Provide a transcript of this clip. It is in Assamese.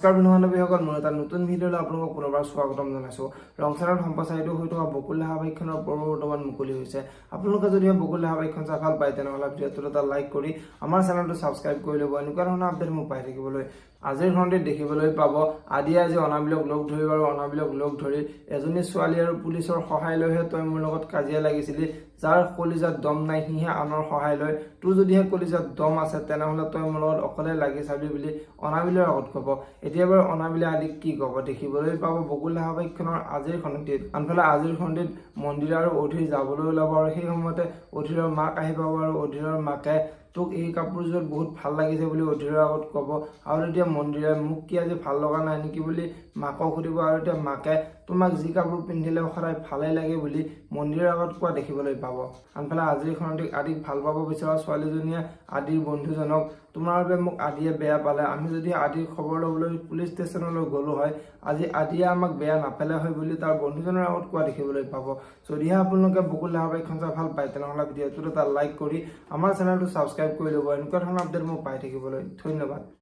নমস্কাৰ বন্ধুবান্ধৱীসকল, মই এটা নতুন ভিডিঅ'লৈ আপোনালোকক পুনৰবাৰ স্বাগতম জনাইছোঁ। ৰংচাৰত সম্প্ৰচাৰিত হৈ থকা বকুল ধাৰাবাহিকখনৰ পৰ্ব বৰ্তমান মুকলি হৈছে। আপোনালোকে যদি বকুল ধাৰাবাহিকখন চাই ভাল পায় তেনেহ'লে ভিডিঅ'টোত এটা লাইক কৰি আমাৰ চেনেলটো ছাবস্ক্ৰাইব কৰি ল'ব এনেকুৱা ধৰণৰ আপডেট মোক পাই থাকিবলৈ। আজিৰ খণ্ডত দেখিবলৈ পাব আদিয়ে আজি অনাবিলক লগ ধৰিব আৰু অনাবিলক লগ ধৰি এজনী ছোৱালী আৰু পুলিচৰ সহায় লৈহে তই মোৰ লগত কাজিয়া লাগিছিলি, যাৰ কলিজাত দম নাই সিহে আনৰ সহায় লয়, তোৰ যদিহে কলিজাত দম আছে তেনেহ'লে তই মোৰ লগত অকলে লাগি চাবি বুলি অনাবিলৰ আগত ক'ব। এতিয়া বাৰু অনাবিলে আদিক কি ক'ব দেখিবলৈ পাব বকুল ধাৰাবাহিকখনৰ আজিৰ খণ্ডটিত। আনফালে আজিৰ খণ্ডটিত মন্দিৰ আৰু অধীৰ যাবলৈ ওলাব আৰু সেই সময়তে অধীৰৰ মাক আহি পাব আৰু অধীৰৰ মাকে তোক এই কাপোৰযোৰত বহুত ভাল লাগিছে বুলি অধীৰৰ আগত ক'ব। আৰু তেতিয়া মন্দিৰে মোক কি আজি ভাল লগা নাই নেকি বুলি মাকক সুধিব আৰু এতিয়া মাকে তোমাক যি কাপোৰ পিন্ধিলে সদায় ভালেই লাগে বুলি মন্দিৰৰ আগত কোৱা দেখিবলৈ পাব। আনফালে আজিৰ খণ্ডটিত আদিক ভাল পাব বিচৰা ছোৱালীজনীয়ে আদিৰ বন্ধুজনক তোমাৰ বাবে মোক আদিয়ে বেয়া পালে, আমি যদি আদিৰ খবৰ ল'বলৈ পুলিচ ষ্টেচনলৈ গ'লো হয়, আজি আদিয়ে আমাক বেয়া নাপালে হয় বুলি তাৰ বন্ধুজনৰ আগত কোৱা দেখিবলৈ পাব। যদিহে আপোনালোকে বকুল ধাৰাবাহিকখন চাই ভাল পায় তেনেহ'লে ভিডিঅ'টোত এটা লাইক কৰি আমাৰ চেনেলটো ছাবস্ক্ৰাইব কৰি ল'ব এনেকুৱা ধৰণৰ আপডেট মোক পাই থাকিবলৈ। ধন্যবাদ।